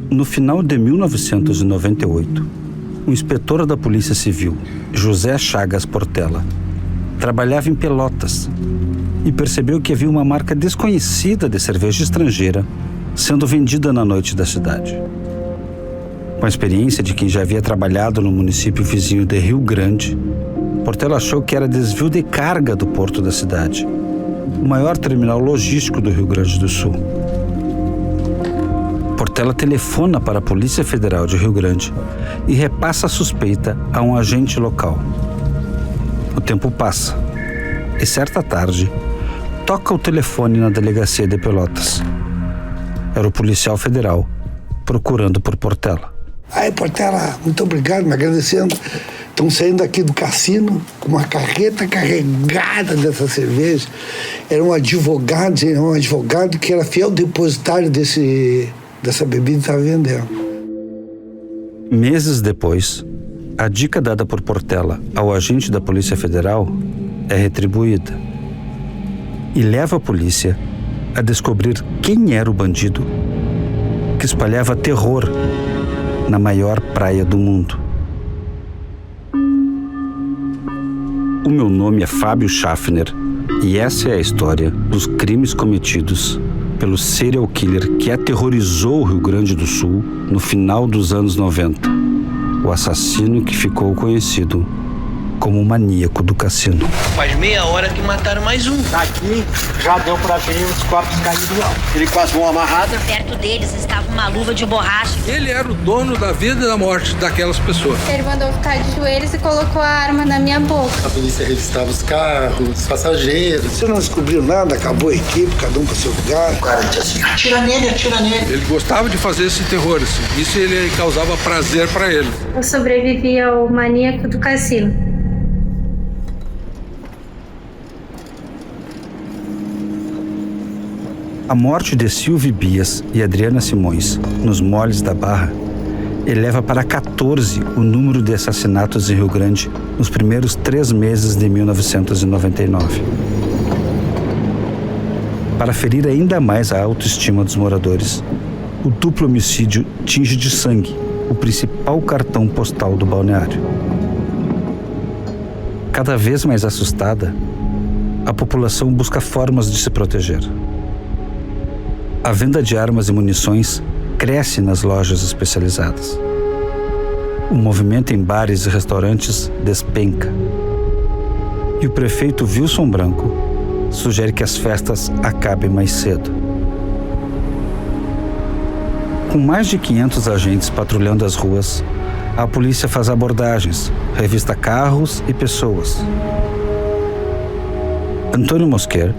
No final de 1998, o inspetor da Polícia Civil, José Chagas Portela, trabalhava em Pelotas e percebeu que havia uma marca desconhecida de cerveja estrangeira sendo vendida na noite da cidade. Com a experiência de quem já havia trabalhado no município vizinho de Rio Grande, Portela achou que era desvio de carga do porto da cidade, o maior terminal logístico do Rio Grande do Sul. Portela telefona para a Polícia Federal de Rio Grande e repassa a suspeita a um agente local. O tempo passa e, certa tarde, toca o telefone na delegacia de Pelotas. Era o policial federal procurando por Portela. Aí, Portela, muito obrigado, me agradecendo. Estão saindo aqui do cassino com uma carreta carregada dessa cerveja. Era um advogado que era fiel depositário dessa bebida e estava vendendo. Meses depois, a dica dada por Portela ao agente da Polícia Federal é retribuída e leva a polícia a descobrir quem era o bandido que espalhava terror na maior praia do mundo. O meu nome é Fábio Schaffner e essa é a história dos crimes cometidos pelo serial killer que aterrorizou o Rio Grande do Sul no final dos anos 90. O assassino que ficou conhecido como o maníaco do cassino. Faz meia hora que mataram mais um. Daqui já deu pra ver os corpos caídos lá. Ele com as mãos amarradas. Perto deles estava uma luva de borracha. Ele era o dono da vida e da morte daquelas pessoas. Ele mandou ficar de joelhos e colocou a arma na minha boca. A polícia revistava os carros, os passageiros. Você não descobriu nada, acabou a equipe, cada um para seu lugar. O cara disse assim, atira nele. Ele gostava de fazer esse terror, assim. Isso ele causava prazer pra ele. Eu sobrevivi ao maníaco do cassino. A morte de Silvio Bias e Adriana Simões, nos moles da Barra, eleva para 14 o número de assassinatos em Rio Grande nos primeiros 3 meses de 1999. Para ferir ainda mais a autoestima dos moradores, o duplo homicídio tinge de sangue o principal cartão postal do balneário. Cada vez mais assustada, a população busca formas de se proteger. A venda de armas e munições cresce nas lojas especializadas. O movimento em bares e restaurantes despenca. E o prefeito Wilson Branco sugere que as festas acabem mais cedo. Com mais de 500 agentes patrulhando as ruas, a polícia faz abordagens, revista carros e pessoas. Antônio Mosquer,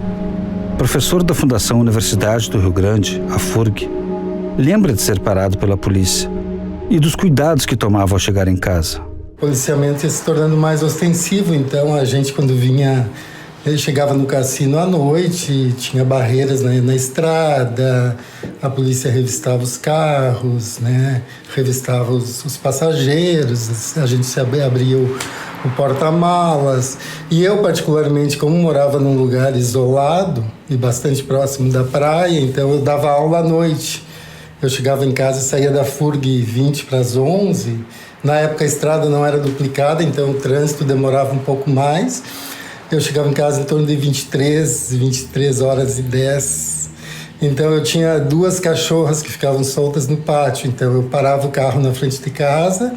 professor da Fundação Universidade do Rio Grande, a FURG, lembra de ser parado pela polícia e dos cuidados que tomava ao chegar em casa. O policiamento ia se tornando mais ostensivo, então a gente quando vinha, ele chegava no cassino à noite, tinha barreiras na estrada, a polícia revistava os carros, né? Revistava os passageiros, a gente abria o porta-malas. E eu, particularmente, como morava num lugar isolado e bastante próximo da praia, então eu dava aula à noite. Eu chegava em casa e saía da FURG 20 para as 11. Na época a estrada não era duplicada, então o trânsito demorava um pouco mais. Eu chegava em casa em torno de 23 horas e 10. Então eu tinha 2 cachorras que ficavam soltas no pátio. Então eu parava o carro na frente de casa,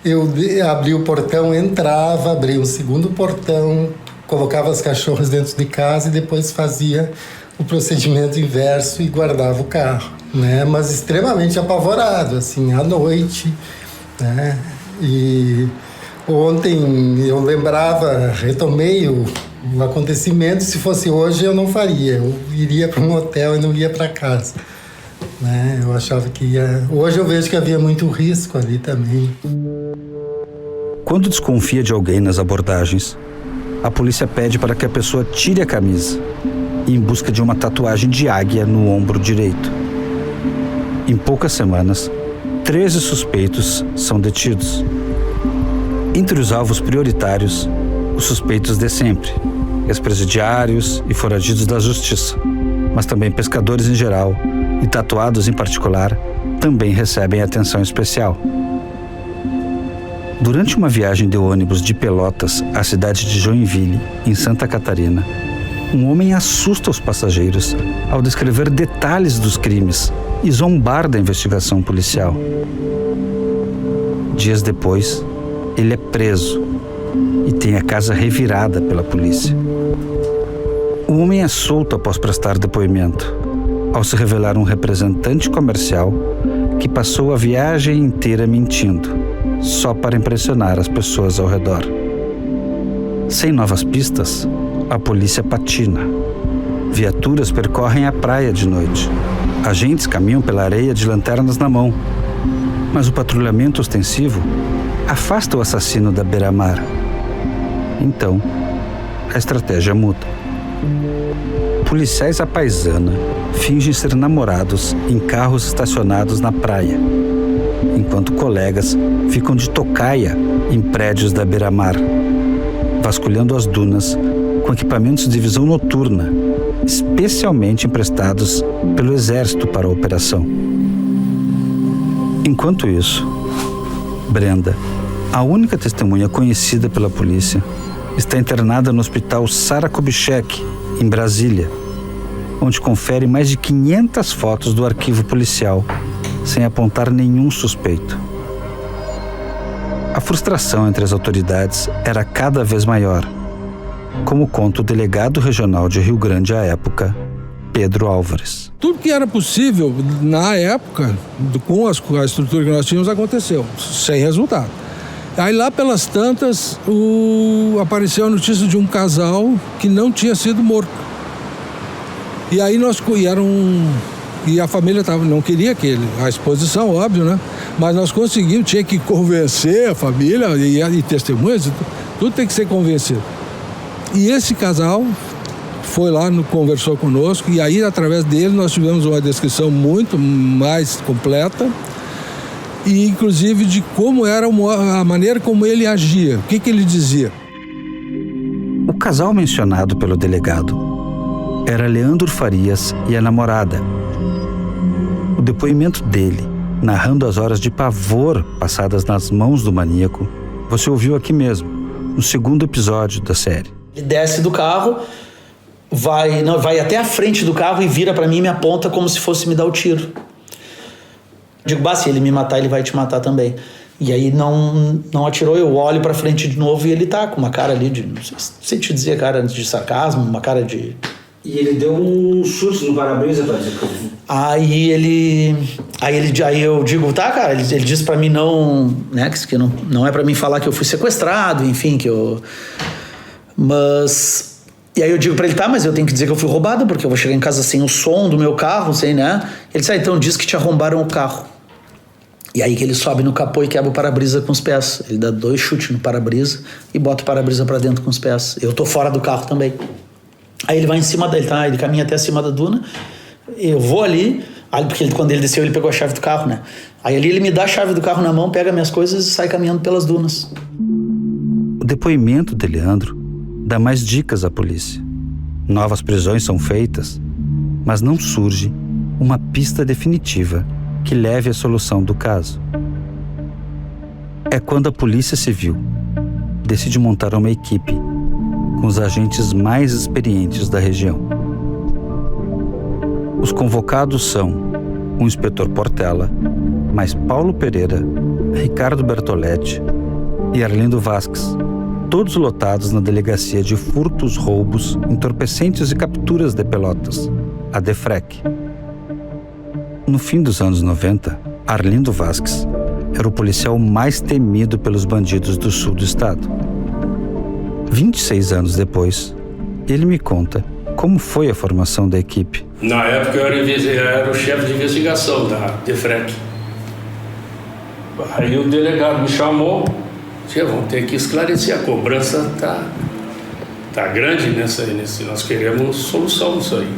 eu abria o portão, entrava, abria um segundo portão, colocava as cachorras dentro de casa e depois fazia o procedimento inverso e guardava o carro, né? Mas extremamente apavorado, assim, à noite, né? E ontem eu lembrava, retomei o acontecimento. Se fosse hoje eu não faria, eu iria para um hotel e não ia para casa, né? Eu achava que ia... Hoje eu vejo que havia muito risco ali também. Quando desconfia de alguém nas abordagens, a polícia pede para que a pessoa tire a camisa, em busca de uma tatuagem de águia no ombro direito. Em poucas semanas, 13 suspeitos são detidos. Entre os alvos prioritários, os suspeitos de sempre, ex-presidiários e foragidos da justiça, mas também pescadores em geral e tatuados em particular, também recebem atenção especial. Durante uma viagem de ônibus de Pelotas à cidade de Joinville, em Santa Catarina, um homem assusta os passageiros ao descrever detalhes dos crimes e zombar da investigação policial. Dias depois, ele é preso e tem a casa revirada pela polícia. O homem é solto após prestar depoimento, ao se revelar um representante comercial que passou a viagem inteira mentindo, só para impressionar as pessoas ao redor. Sem novas pistas, a polícia patina. Viaturas percorrem a praia de noite. Agentes caminham pela areia de lanternas na mão. Mas o patrulhamento ostensivo afasta o assassino da beira-mar. Então, a estratégia muda. Policiais à paisana fingem ser namorados em carros estacionados na praia, enquanto colegas ficam de tocaia em prédios da beira-mar, vasculhando as dunas com equipamentos de visão noturna, especialmente emprestados pelo Exército para a operação. Enquanto isso, Brenda, a única testemunha conhecida pela polícia, está internada no hospital Sara Kubitschek, em Brasília, onde confere mais de 500 fotos do arquivo policial, sem apontar nenhum suspeito. A frustração entre as autoridades era cada vez maior, como conta o delegado regional de Rio Grande à época, Pedro Álvares. Tudo que era possível na época, com a estrutura que nós tínhamos, aconteceu, sem resultado. Aí lá pelas tantas, apareceu a notícia de um casal que não tinha sido morto. E aí e a família não queria a exposição, óbvio, né? Mas nós conseguimos, tinha que convencer a família e testemunhas, tudo tem que ser convencido. E esse casal foi lá, conversou conosco, e aí através dele nós tivemos uma descrição muito mais completa, e inclusive de como era a maneira como ele agia, o que ele dizia. O casal mencionado pelo delegado era Leandro Farias e a namorada. O depoimento dele, narrando as horas de pavor passadas nas mãos do maníaco, você ouviu aqui mesmo, no segundo episódio da série. Ele desce do carro, vai até a frente do carro e vira pra mim e me aponta como se fosse me dar o tiro. Eu digo, se ele me matar, ele vai te matar também. E aí não atirou, eu olho pra frente de novo e ele tá com uma cara ali de, não sei te dizer, cara de sarcasmo, uma cara de... E ele deu um chute no para-brisa pra dizer que... Aí eu digo, tá, cara, ele disse pra mim não, né, que não é pra mim falar que eu fui sequestrado, enfim, que eu... Mas... E aí eu digo pra ele, tá, mas eu tenho que dizer que eu fui roubado, porque eu vou chegar em casa sem o som do meu carro, sem, né? Ele disse, então diz que te arrombaram o carro. E aí que ele sobe no capô e quebra o para-brisa com os pés. Ele dá 2 chutes no para-brisa e bota o para-brisa pra dentro com os pés. Eu tô fora do carro também. Aí ele vai em cima dele, tá? Ele caminha até acima da duna. Eu vou ali, porque quando ele desceu ele pegou a chave do carro, né? Aí ali ele me dá a chave do carro na mão, pega minhas coisas e sai caminhando pelas dunas. O depoimento de Leandro dá mais dicas à polícia. Novas prisões são feitas, mas não surge uma pista definitiva que leve à solução do caso. É quando a Polícia Civil decide montar uma equipe com os agentes mais experientes da região. Os convocados são o inspetor Portela, mais Paulo Pereira, Ricardo Bertoletti e Arlindo Vasques, todos lotados na Delegacia de Furtos, Roubos, Entorpecentes e Capturas de Pelotas, a DEFREC. No fim dos anos 90, Arlindo Vasques era o policial mais temido pelos bandidos do sul do estado. 26 anos depois, ele me conta como foi a formação da equipe. Na época eu era o chefe de investigação da DEFREC. Aí o delegado me chamou, disse, vamos ter que esclarecer, a cobrança tá grande nós queremos solução nisso aí.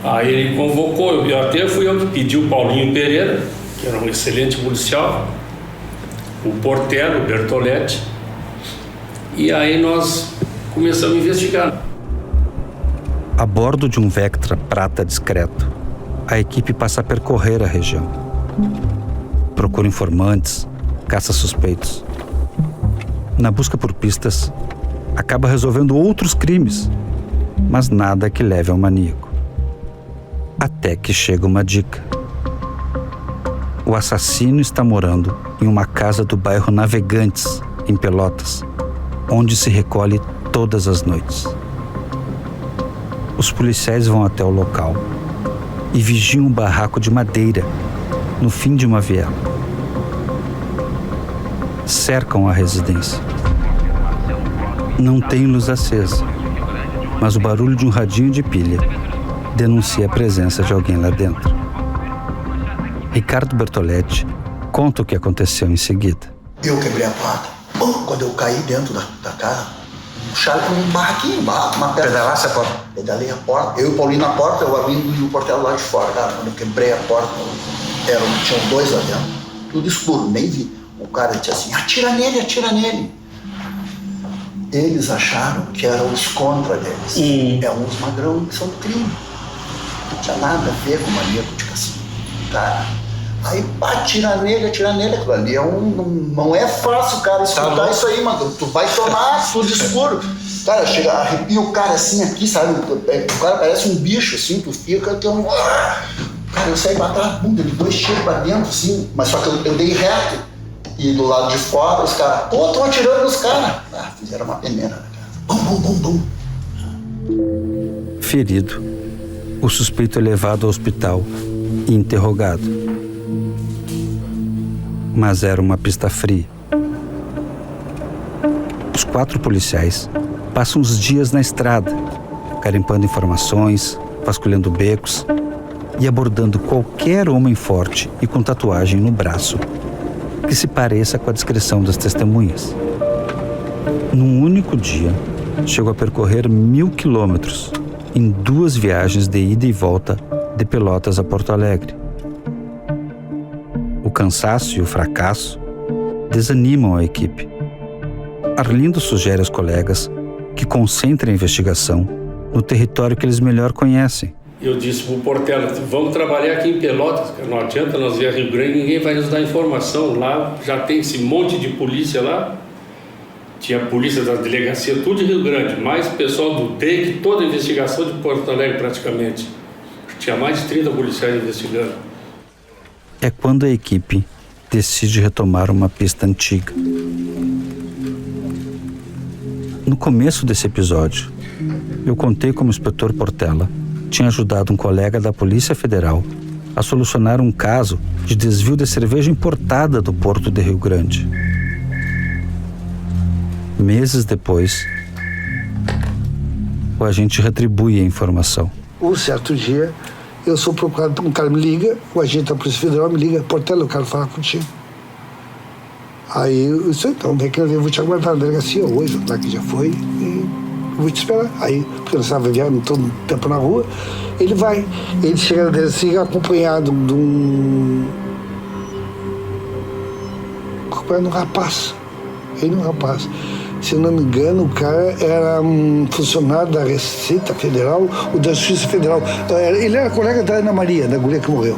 Aí ele convocou, fui eu que pedi o Paulinho Pereira, que era um excelente policial, o Portela, o Bertoletti, e aí nós começamos a investigar. A bordo de um Vectra prata discreto, a equipe passa a percorrer a região. Procura informantes, caça suspeitos. Na busca por pistas, acaba resolvendo outros crimes, mas nada que leve ao maníaco. Até que chega uma dica. O assassino está morando em uma casa do bairro Navegantes, em Pelotas, onde se recolhe todas as noites. Os policiais vão até o local e vigiam um barraco de madeira no fim de uma viela. Cercam a residência. Não tem luz acesa, mas o barulho de um radinho de pilha denuncia a presença de alguém lá dentro. Ricardo Bertoletti conta o que aconteceu em seguida. Eu quebrei a porta. Quando eu caí dentro da casa, um barraquinho, uma pedra. Pedalasse a porta? Pedalei a porta. Eu e o Paulinho na porta, eu abrindo e o portelo lá de fora. Cara, quando eu quebrei a porta, tinham dois lá dentro. Tudo escuro, nem vi. O cara disse assim, atira nele, atira nele. Eles acharam que eram os contra deles. É uns magrão que são do crime. Não tinha nada a ver com o maníaco de cassino. Cara, aí atira nele, aquilo ali não é fácil, cara, escutar isso aí, mano. Tu vai tomar tudo escuro. Cara, chega, arrepia o cara assim aqui, sabe? O cara parece um bicho, assim, tu fica, Cara, eu saí pra trás, de dois tiros pra dentro, assim, mas só que eu dei reto. E do lado de fora, os caras, tô atirando nos caras. Fizeram uma peneira, né, cara? Bum. Ferido, o suspeito é levado ao hospital e interrogado. Mas era uma pista fria. Os 4 policiais passam os dias na estrada, garimpando informações, vasculhando becos e abordando qualquer homem forte e com tatuagem no braço que se pareça com a descrição das testemunhas. Num único dia, chegou a percorrer 1.000 quilômetros em 2 viagens de ida e volta de Pelotas a Porto Alegre. O cansaço e o fracasso desanimam a equipe. Arlindo sugere aos colegas que concentrem a investigação no território que eles melhor conhecem. Eu disse pro Portela, vamos trabalhar aqui em Pelotas, não adianta nós ir a Rio Grande, ninguém vai nos dar informação. Lá já tem esse monte de polícia lá, tinha a polícia da delegacia, tudo de Rio Grande, mais o pessoal do DEIC, toda a investigação de Porto Alegre praticamente. Tinha mais de 30 policiais investigando. É quando a equipe decide retomar uma pista antiga. No começo desse episódio, eu contei como o inspetor Portela tinha ajudado um colega da Polícia Federal a solucionar um caso de desvio de cerveja importada do Porto de Rio Grande. Meses depois, o agente retribui a informação. Um certo dia, eu sou procurado, um cara me liga, o agente da Polícia Federal me liga, Portela, eu quero falar contigo. Aí eu disse, então, vem que eu vou te aguardar na delegacia hoje, lá que já foi, e eu vou te esperar. Aí, porque eu estava viajando todo o tempo na rua, ele chega na delegacia acompanhado de um rapaz. Se eu não me engano, o cara era um funcionário da Receita Federal ou da Justiça Federal. Ele era colega da Ana Maria, da guria que morreu.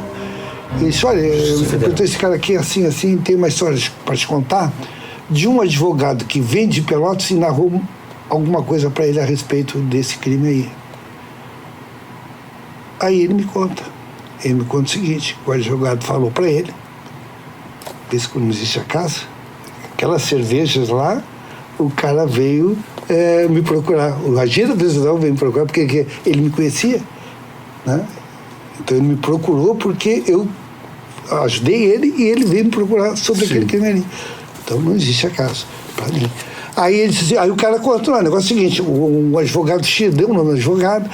Ele disse, olha, esse cara aqui assim, tem uma história para te contar de um advogado que vem de Pelotas e narrou alguma coisa para ele a respeito desse crime aí. Aí ele me conta o seguinte, o advogado falou para ele, disse que não existe a casa, aquelas cervejas lá, o cara veio me procurar, o agente da Polícia Federal veio me procurar porque ele me conhecia, né? Então ele me procurou porque eu ajudei ele e ele veio me procurar sobre aquele crime ali. Então não existe a casa para mim. Aí o cara contou, o negócio é o seguinte, o advogado X, deu o nome do advogado,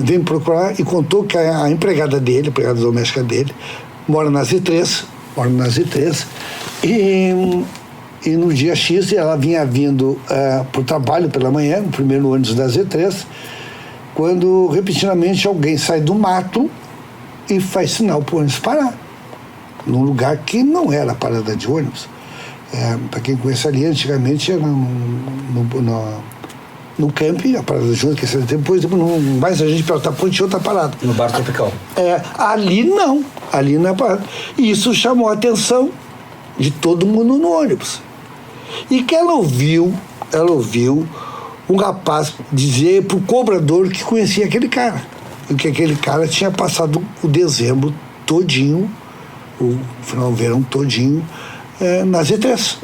veio me procurar e contou que a empregada dele, a empregada doméstica dele, mora na Z3, e no dia X ela vinha vindo para o trabalho pela manhã, no primeiro ônibus da Z3, quando repentinamente alguém sai do mato e faz sinal para o ônibus parar, num lugar que não era a parada de ônibus. Para quem conhece ali, antigamente era no camping, a parada junto, que depois não mais a gente pela ponte outra parada. No bar tropical. Ali não, ali na parada. E isso chamou a atenção de todo mundo no ônibus. E que ela ouviu um rapaz dizer pro cobrador que conhecia aquele cara. E que aquele cara tinha passado o dezembro todinho, o final do verão todinho, na Z3.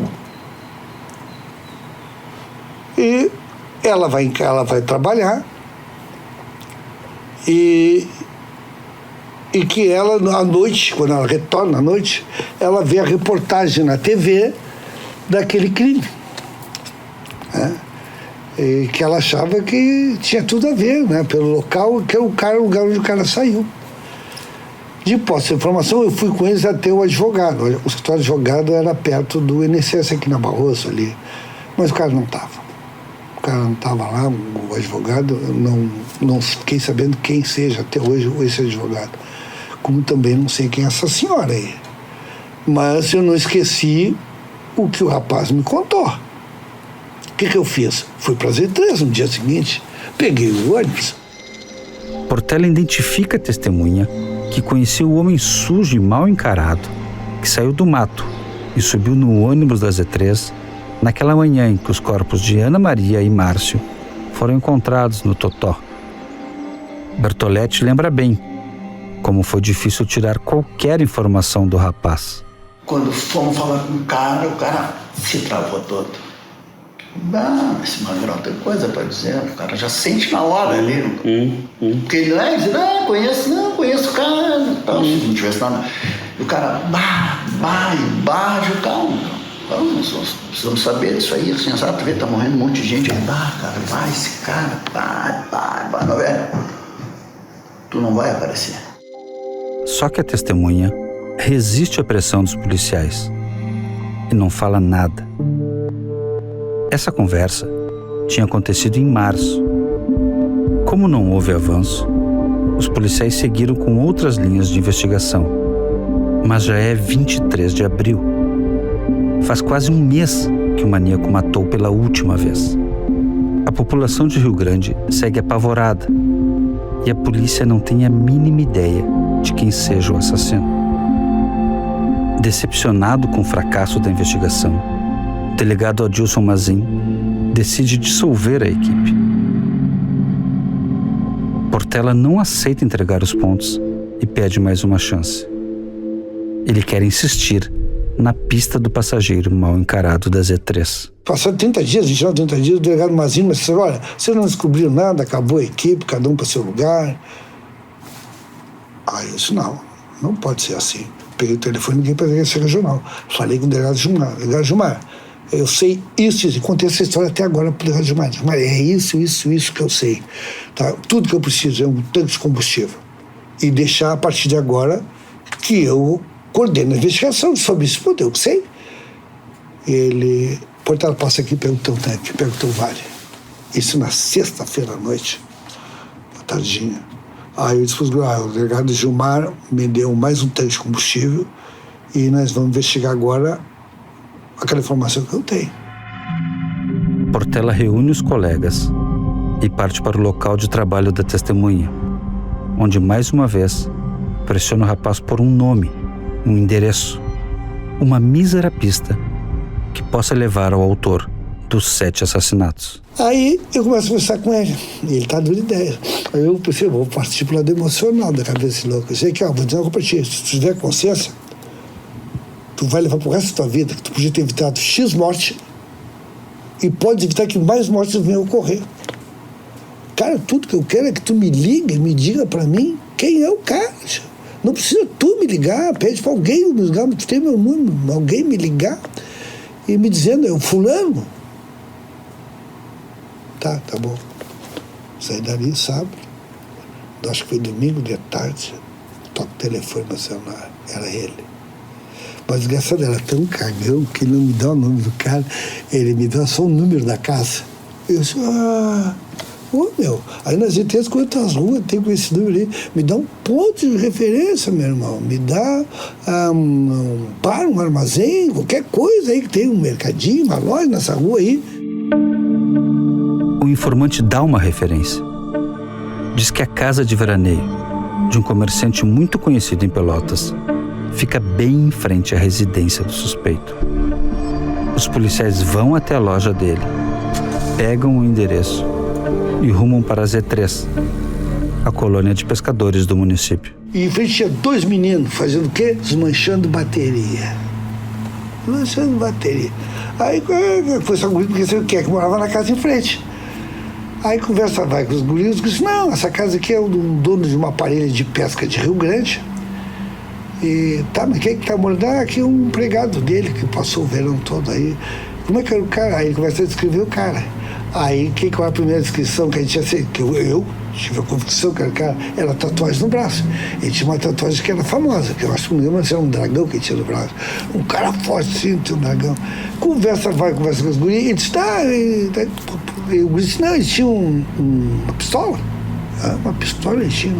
E ela vai trabalhar e que ela, à noite, quando ela retorna à noite, ela vê a reportagem na TV daquele crime. Né? E que ela achava que tinha tudo a ver, né? Pelo local, que é o lugar onde o cara saiu. De posse de informação, eu fui com eles até o advogado. O escritório de advogado era perto do INSS aqui na Barroso ali. Mas o cara não estava. O cara não estava lá, o advogado, não fiquei sabendo quem seja até hoje esse advogado. Como também não sei quem é essa senhora aí. Mas eu não esqueci o que o rapaz me contou. O que eu fiz? Fui para Z3 no dia seguinte, peguei o ônibus. Portela identifica a testemunha que conheceu o homem sujo e mal encarado, que saiu do mato e subiu no ônibus da Z3 naquela manhã em que os corpos de Ana Maria e Márcio foram encontrados no Totó. Bertoletti lembra bem como foi difícil tirar qualquer informação do rapaz. Quando fomos falar com o cara se travou todo. Esse Magrão tem coisa para dizer, o cara já sente na hora ali. Porque ele conheço o cara, tal, se não tivesse nada. E o cara, nós precisamos saber disso aí, assim, sabe? Tá morrendo um monte de gente. Ele, cara, vai, esse cara, vai, meu velho. Tu não vai aparecer. Só que a testemunha resiste à pressão dos policiais e não fala nada. Essa conversa tinha acontecido em março. Como não houve avanço, os policiais seguiram com outras linhas de investigação. Mas já é 23 de abril. Faz quase um mês que o maníaco matou pela última vez. A população de Rio Grande segue apavorada e a polícia não tem a mínima ideia de quem seja o assassino. Decepcionado com o fracasso da investigação, o delegado Adilson Mazin decide dissolver a equipe. Portela não aceita entregar os pontos e pede mais uma chance. Ele quer insistir na pista do passageiro mal encarado da Z3. Passaram 30 dias, 29, 30 dias, o delegado Mazin me disse, olha, você não descobriu nada, acabou a equipe, cada um para seu lugar. Aí eu disse, não pode ser assim. Peguei o telefone e liguei para a delegacia regional. Falei com o delegado Gilmar. Delegado Gilmar, eu sei isso, e contei essa história até agora para o delegado Gilmar. Gilmar, é isso que eu sei. Tá? Tudo que eu preciso é um tanque de combustível. E deixar, a partir de agora, que eu coordeno a investigação sobre isso. Pô, eu sei. Ele, Portela, passa aqui, pega o teu tanque, pega o teu vale. Isso na sexta-feira à noite, à tardinha. Aí eu disse, o delegado Gilmar me deu mais um tanque de combustível e nós vamos investigar agora aquela informação que eu tenho. Portela reúne os colegas e parte para o local de trabalho da testemunha, onde mais uma vez pressiona o rapaz por um nome, um endereço, uma mísera pista que possa levar ao autor dos 7 assassinatos. Aí eu começo a conversar com ele, e ele tá dando ideia. Aí eu pensei, vou partir pro lado emocional da cabeça desse louco. Eu sei que, vou dizer uma coisa pra ti, se tu tiver consciência, tu vai levar pro resto da tua vida, que tu podia ter evitado X morte e pode evitar que mais mortes venham a ocorrer. Cara, tudo que eu quero é que tu me ligue, me diga pra mim quem é o cara. Não precisa tu me ligar, pede pra alguém me ligar, tu tem meu número, alguém me ligar e me dizendo, é o fulano. Tá bom. Saí dali, sábado. Acho que foi domingo de tarde. Toco o telefone no celular. Era ele. Mas o desgraçado era tão cagão que ele não me dá o nome do cara. Ele me dá só o número da casa. Eu disse, meu. Aí nas ITs, quantas ruas tem com esse número aí? Me dá um ponto de referência, meu irmão. Me dá um bar, um armazém, qualquer coisa aí que tem um mercadinho, uma loja nessa rua aí. O informante dá uma referência. Diz que a casa de veraneio de um comerciante muito conhecido em Pelotas fica bem em frente à residência do suspeito. Os policiais vão até a loja dele, pegam o endereço e rumam para a Z3, a colônia de pescadores do município. E em frente tinha 2 meninos fazendo o quê? Desmanchando bateria. Desmanchando bateria. Aí foi só guri, porque sabe o que é? Que morava na casa em frente. Aí conversa vai com os guris, diz, não, essa casa aqui é do dono de uma aparelha de pesca de Rio Grande. E tá, mas quem é que tá morando? Ah, aqui é um empregado dele que passou o verão todo aí. Como é que era o cara? Aí ele começa a descrever o cara. Aí, que foi a primeira descrição que a gente tinha feito? Que eu tive a convicção que era tatuagem no braço. Ele tinha uma tatuagem que era famosa, que eu acho que não lembro se era um dragão que ele tinha no braço. Um cara forte, sim, tinha um dragão. Conversa com os guris, ele disse, o guri disse, não, ele tinha uma pistola. Uma pistola ele tinha.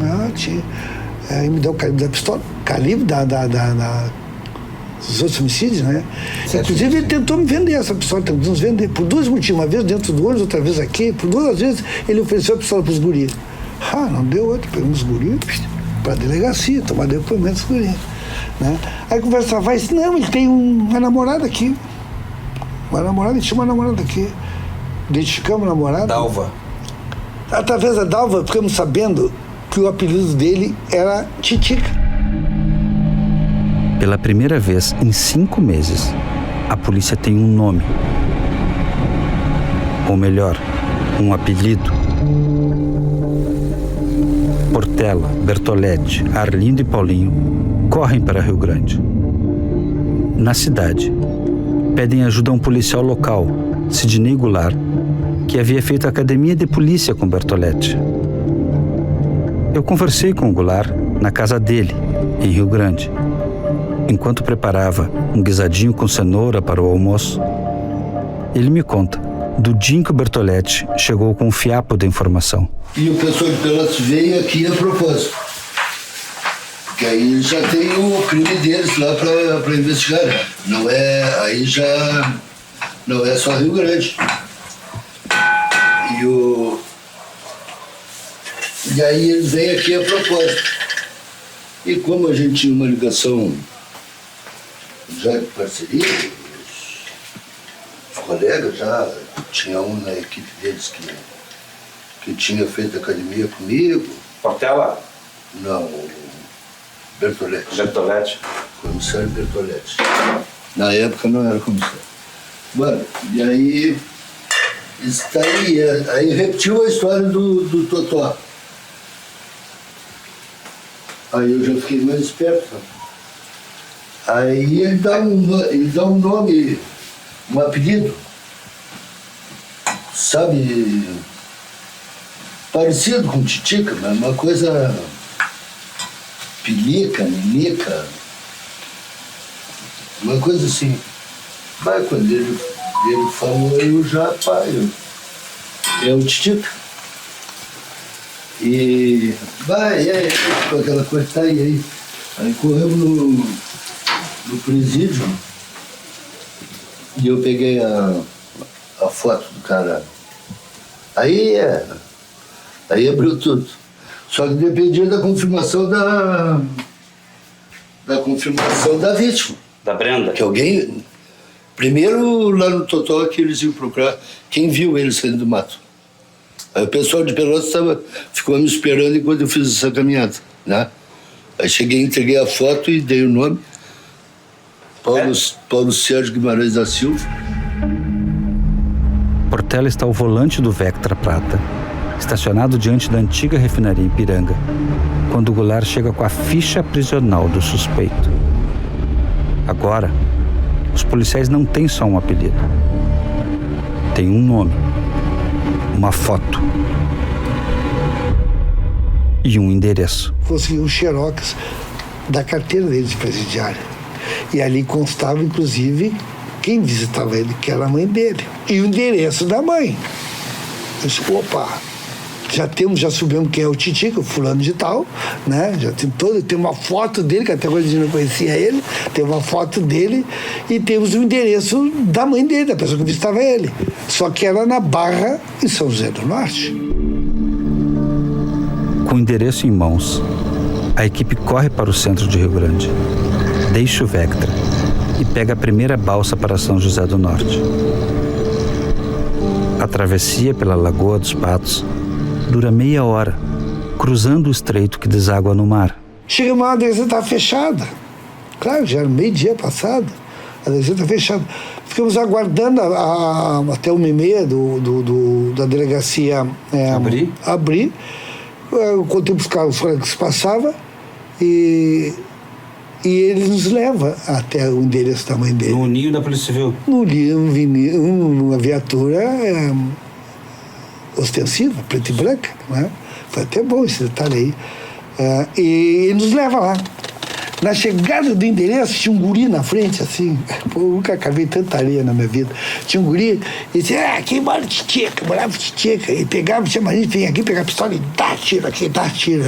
Aí me deu o calibre da pistola, calibre dos outros homicídios, né? Inclusive ele tentou me vender essa pistola, tentou nos vender por 2 motivos, uma vez dentro do ônibus, outra vez aqui, por 2 vezes ele ofereceu a pistola para os guris. Não deu outra, pegamos os guris para a delegacia, tomar depoimento dos guris, né? Aí conversa vai, disse, não, ele tem uma namorada aqui, ele tinha uma namorada aqui, identificamos a namorada. Dalva. Através da Dalva ficamos sabendo que o apelido dele era Titica. Pela primeira vez em 5 meses, a polícia tem um nome. Ou melhor, um apelido. Portela, Bertoletti, Arlindo e Paulinho correm para Rio Grande. Na cidade, pedem ajuda a um policial local, Sidney Goulart, que havia feito academia de polícia com Bertoletti. Eu conversei com o Goulart na casa dele, em Rio Grande. Enquanto preparava um guisadinho com cenoura para o almoço, ele me conta do dia em que o Bertoletti chegou com um fiapo de informação. E o pessoal de Pelotas veio aqui a propósito. Porque aí já tem o crime deles lá para investigar. Aí já não é só Rio Grande. E aí eles vêm aqui a propósito. E como a gente tinha uma ligação já de parceria, os colegas já tinha um na equipe deles que tinha feito academia comigo. Portela? Não, o Bertoletti. Comissário Bertoletti. Na época não era comissário. Mano, e aí está aí repetiu a história do Totó. Aí eu já fiquei mais esperto. Aí ele dá um nome, um apelido, sabe, parecido com Titica, mas uma coisa pilica, ninica, uma coisa assim. Mas quando ele falou, eu já, é o Titica. E com aquela coisa, tá aí. Aí corremos no presídio e eu peguei a foto do cara. Aí abriu tudo. Só que dependia da confirmação da vítima. Da Brenda. Que alguém... Primeiro, lá no Totó, que eles iam procurar quem viu ele saindo do mato. Aí o pessoal de Pelotas ficou me esperando enquanto eu fiz essa caminhada, né? Aí cheguei, entreguei a foto e dei o nome. Paulo Sérgio Guimarães da Silva. Portela está ao volante do Vectra Prata, estacionado diante da antiga refinaria Ipiranga, quando o Goulart chega com a ficha prisional do suspeito. Agora, os policiais não têm só um apelido. Tem um nome, uma foto e um endereço. Conseguiu um xerox da carteira dele de presidiário. E ali constava, inclusive, quem visitava ele, que era a mãe dele. E o endereço da mãe. Eu disse, opa, já sabemos quem é o Titica, o fulano de tal, né? Já tem uma foto dele, que até agora a gente não conhecia ele, tem uma foto dele e temos o endereço da mãe dele, da pessoa que visitava ele. Só que era na Barra, em São José do Norte. Com o endereço em mãos, a equipe corre para o centro de Rio Grande, deixa o Vectra e pega a primeira balsa para São José do Norte. A travessia pela Lagoa dos Patos dura meia hora, cruzando o estreito que deságua no mar. Chegamos lá, a delegacia estava fechada. Claro, já era meio-dia passado, a delegacia estava fechada. Ficamos aguardando até 1h30 da delegacia abrir. Eu contei para os colegas que se passava e ele nos leva até o endereço da mãe dele. No ninho da Polícia Civil? No ninho, uma viatura ostensiva, preta e branca, né? Foi até bom esse detalhe aí. E ele nos leva lá. Na chegada do endereço, tinha um guri na frente, assim. Pô, eu nunca acabei tanta areia na minha vida. Tinha um guri, e dizia, aqui mora Titica, morava Titica. E pegava, chama a gente, vem aqui pegar a pistola e dá tiro aqui, dá tiro.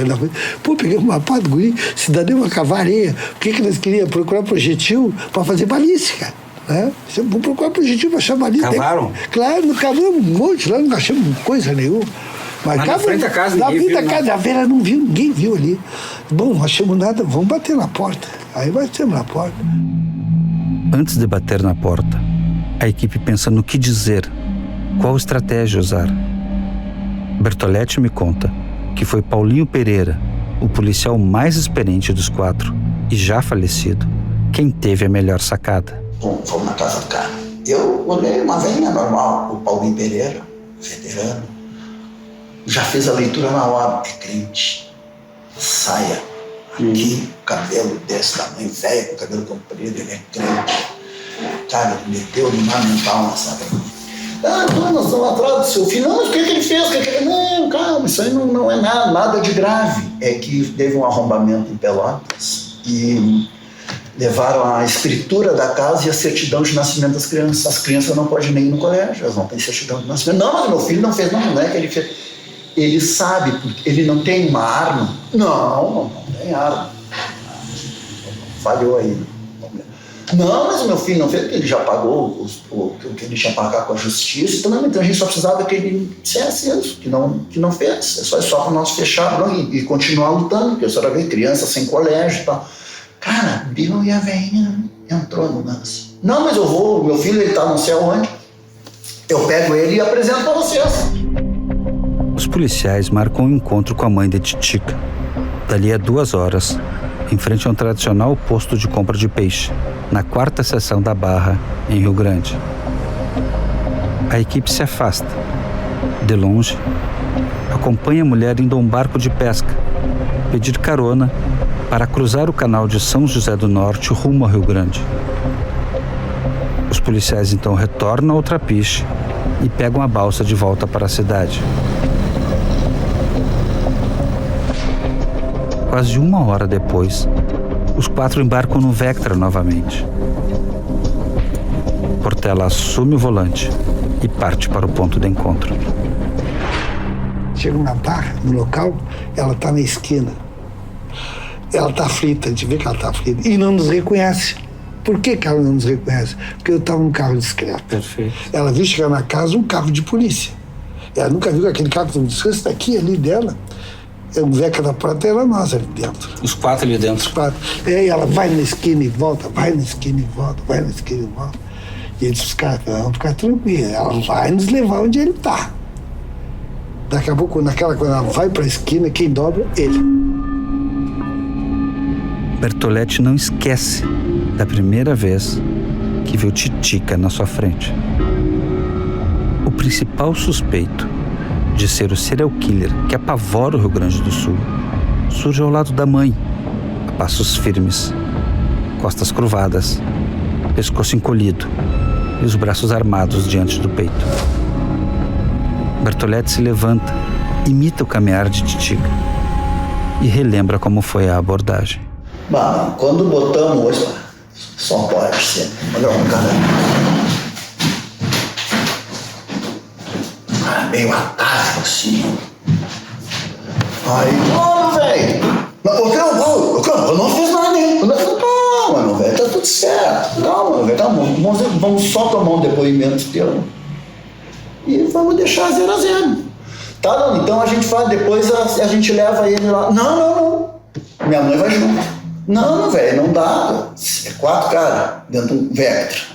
Pô, pegamos uma pá do guri, cidadão uma cavareia. O que nós queríamos? Procurar projetil para fazer balística. Né? Vamos procurar projetil para achar balística. Cavaram? Claro, não cavamos um monte lá, não achamos coisa nenhuma. Mas na frente da casa, na frente da viu, casa, a Vera não viu, ninguém viu ali. Bom, não achamos nada, vamos bater na porta. Aí batemos na porta. Antes de bater na porta, a equipe pensa no que dizer, qual estratégia usar. Bertoletti me conta que foi Paulinho Pereira, o policial mais experiente dos 4 e já falecido, quem teve a melhor sacada. Bom, fomos na casa do cara. Eu olhei uma velhinha normal, o Paulinho Pereira, veterano. Já fez a leitura na hora, é crente. Saia. Aqui, cabelo desse tamanho, velho, com cabelo comprido, ele é crente. Cara, ele meteu no mar mental nessa. Nós estamos atrás do seu filho. Não, mas o que ele fez? Não, calma, isso aí não é nada de grave. É que teve um arrombamento em Pelotas e levaram a escritura da casa e a certidão de nascimento das crianças. As crianças não podem nem ir no colégio, elas não têm certidão de nascimento. Não, mas meu filho não fez, não é que ele fez. Ele sabe, porque ele não tem uma arma. Não tem arma. Falhou aí. Não, mas meu filho não fez, porque ele já pagou o que ele tinha pagar com a justiça. Então a gente só precisava que ele dissesse isso, que não fez. É só para nós fechar e continuar lutando, porque a senhora vê criança sem colégio e tal. Cara, Bill e a velhinha entrou no lance. Não, mas eu vou, meu filho ele tá não sei aonde. Eu pego ele e apresento para vocês. Os policiais marcam um encontro com a mãe de Titica. Dali a 2 horas, em frente a um tradicional posto de compra de peixe, na 4ª seção da Barra, em Rio Grande. A equipe se afasta. De longe, acompanha a mulher indo a um barco de pesca, pedir carona para cruzar o canal de São José do Norte rumo ao Rio Grande. Os policiais então retornam ao trapiche e pegam a balsa de volta para a cidade. Quase 1 hora depois, os 4 embarcam no Vectra novamente. Portela assume o volante e parte para o ponto de encontro. Chega na barra, no local, ela está na esquina. Ela está aflita, a gente vê que ela está aflita. E não nos reconhece. Por que ela não nos reconhece? Porque eu estava num carro discreto. Perfeito. Ela viu chegar na casa um carro de polícia. Ela nunca viu aquele carro que esse daqui ali dela. O Vectra da porta era nossa ali dentro. Os 4 ali dentro? Os 4. E aí ela vai na esquina e volta, vai na esquina e volta, vai na esquina e volta. E eles os caras, vão ficar tranquilos. Ela vai nos levar onde ele está. Daqui a pouco, quando ela vai para a esquina, quem dobra? Ele. Bertoletti não esquece da primeira vez que viu Titica na sua frente. O principal suspeito de ser o serial killer que apavora o Rio Grande do Sul surge ao lado da mãe, a passos firmes, costas curvadas, pescoço encolhido e os braços armados diante do peito. Bertoletti se levanta, imita o caminhar de Titica e relembra como foi a abordagem. Mas quando botamos hoje, só pode ser. Olha um cara meio atávico assim, Aí, mano, velho. Eu não fiz nada, hein? Calma, meu velho, tá tudo certo. Calma, meu velho, calma. Vamos só tomar um depoimento teu. E vamos deixar 0-0. Tá, não? Então a gente faz, depois a gente leva ele lá. Não. Minha mãe vai junto. Não, velho, não dá. É 4 caras dentro de um Vectra.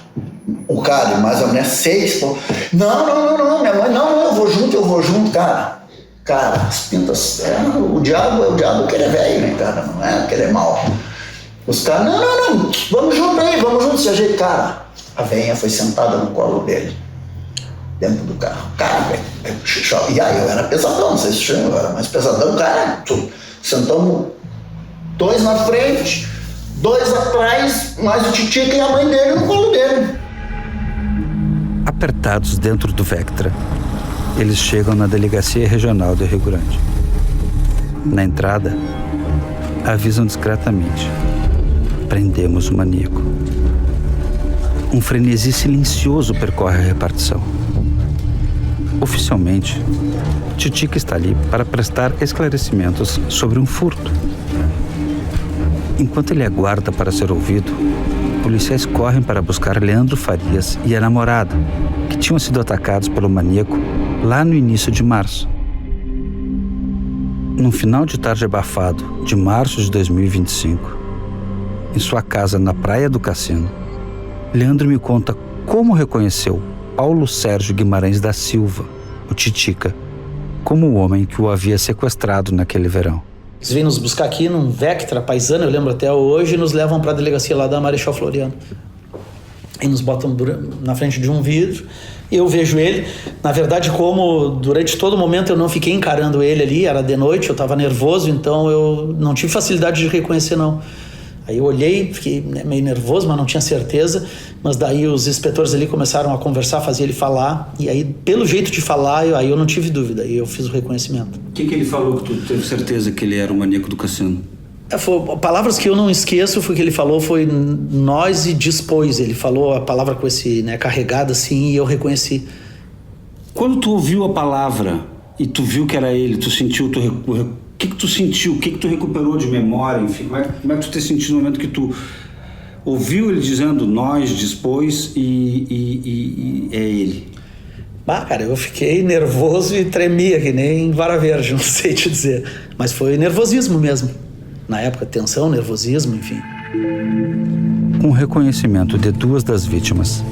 O cara e mais a mulher 6, pô. Não, minha mãe, não, eu vou junto, cara. Cara, as pintas, o diabo que ele é velho, né, cara? Não é que ele é mau. Os caras, não, vamos junto, se ajeita. Cara, a velhinha foi sentada no colo dele, dentro do carro. Cara, velho, e aí eu era pesadão, não sei se eu era mais pesadão, cara, sentamos 2 na frente, 2 atrás, mais o Titica e a mãe dele no colo dele. Apertados dentro do Vectra, eles chegam na Delegacia Regional do Rio Grande. Na entrada, avisam discretamente: prendemos o maníaco. Um frenesi silencioso percorre a repartição. Oficialmente, Titica está ali para prestar esclarecimentos sobre um furto. Enquanto ele aguarda para ser ouvido, policiais correm para buscar Leandro Farias e a namorada, que tinham sido atacados pelo maníaco lá no início de março. Num final de tarde abafado de março de 2025, em sua casa na Praia do Cassino, Leandro me conta como reconheceu Paulo Sérgio Guimarães da Silva, o Titica, como o homem que o havia sequestrado naquele verão. Eles vêm nos buscar aqui num Vectra paisano, eu lembro até hoje, e nos levam para a delegacia lá da Marechal Floriano. E nos botam na frente de um vidro. Eu vejo ele. Na verdade, como durante todo o momento eu não fiquei encarando ele ali, era de noite, eu estava nervoso, então eu não tive facilidade de reconhecer, não. Aí eu olhei, fiquei meio nervoso, mas não tinha certeza. Mas daí os inspetores ali começaram a conversar, fazer ele falar. E aí, pelo jeito de falar, aí eu não tive dúvida. Aí eu fiz o reconhecimento. O que ele falou que tu teve certeza que ele era o maníaco do cassino? Palavras que eu não esqueço foi que ele falou, foi nós e depois. Ele falou a palavra com esse, carregada assim, e eu reconheci. Quando tu ouviu a palavra e tu viu que era ele, tu sentiu, o que tu sentiu? O que tu recuperou de memória? Enfim, como é que tu te sentiu no momento que tu ouviu ele dizendo nós, depois e é ele? Cara, eu fiquei nervoso e tremia que nem vara verde, não sei te dizer. Mas foi nervosismo mesmo. Na época, tensão, nervosismo, enfim. Com o reconhecimento de 2 das vítimas,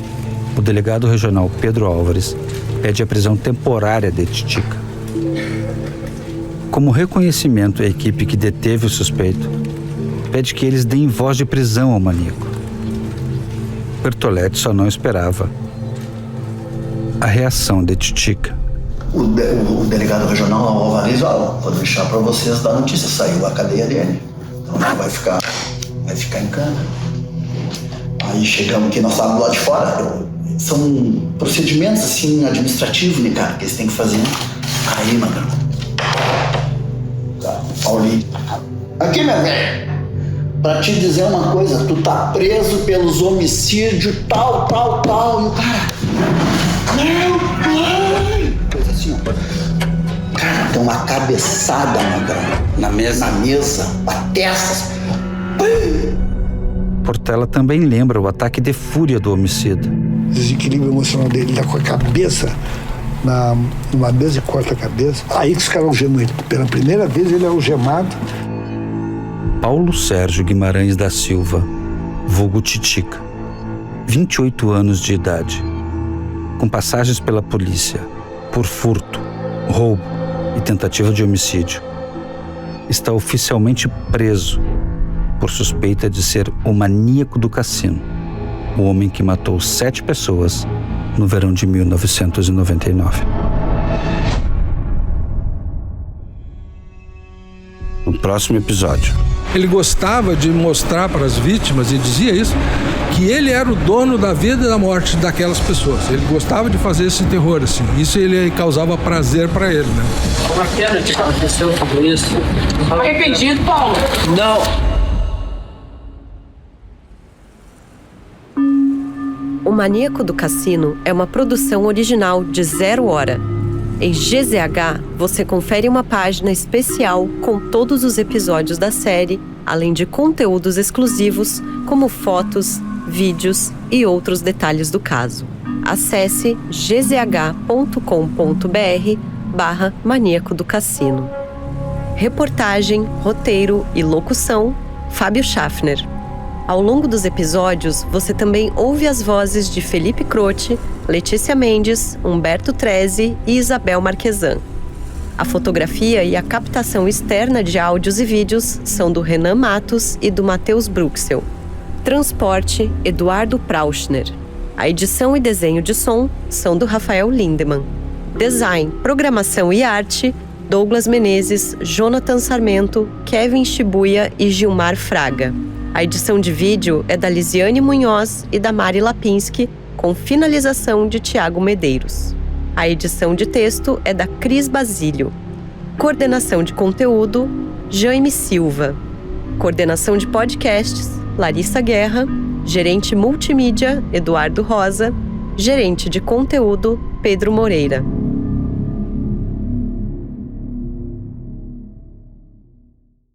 o delegado regional Pedro Álvares pede a prisão temporária de Titica. Como reconhecimento à equipe que deteve o suspeito, pede que eles deem voz de prisão ao maníaco. Bertoletti só não esperava a reação de Titica. O delegado regional, Álvares, vou deixar para vocês dar notícia, saiu a cadeia dele. Então vai ficar em cana. Aí chegamos aqui, nós estávamos lá de fora. São procedimentos assim, administrativos, né, cara, que eles têm que fazer. Aí, mano. Tá, Paulinho. Aqui, meu velho. Pra te dizer uma coisa, tu tá preso pelos homicídios, tal. E o cara. Meu pai! Coisa assim, ó. Cara, tem uma cabeçada, Magrão. Na mesa, a testa. Portela também lembra o ataque de fúria do homicida. O desequilíbrio emocional dele, ele tá com a cabeça numa mesa e corta a cabeça. Aí que os caras algemam ele. Pela primeira vez ele é algemado. Paulo Sérgio Guimarães da Silva, vulgo Titica, 28 anos de idade, com passagens pela polícia por furto, roubo e tentativa de homicídio, está oficialmente preso por suspeita de ser o maníaco do cassino, o homem que matou 7 pessoas no verão de 1999. No próximo episódio. Ele gostava de mostrar para as vítimas, e dizia isso, que ele era o dono da vida e da morte daquelas pessoas. Ele gostava de fazer esse terror, assim. Isso ele causava prazer para ele, né? Uma pena que aconteceu tudo isso. Arrependido, Paulo? Não. O Maníaco do Cassino é uma produção original de 0 Hora. Em GZH, você confere uma página especial com todos os episódios da série, além de conteúdos exclusivos, como fotos, vídeos e outros detalhes do caso. Acesse gzh.com.br/Maníaco do Cassino. Reportagem, roteiro e locução, Fábio Schaffner. Ao longo dos episódios, você também ouve as vozes de Felipe Croce, Letícia Mendes, Humberto Treze e Isabel Marquesan. A fotografia e a captação externa de áudios e vídeos são do Renan Matos e do Matheus Bruxel. Transporte, Eduardo Prauschner. A edição e desenho de som são do Rafael Lindemann. Design, programação e arte, Douglas Menezes, Jonathan Sarmento, Kevin Shibuya e Gilmar Fraga. A edição de vídeo é da Lisiane Munhoz e da Mari Lapinski, com finalização de Tiago Medeiros. A edição de texto é da Cris Basílio. Coordenação de conteúdo, Jaime Silva. Coordenação de podcasts, Larissa Guerra. Gerente multimídia, Eduardo Rosa. Gerente de conteúdo, Pedro Moreira.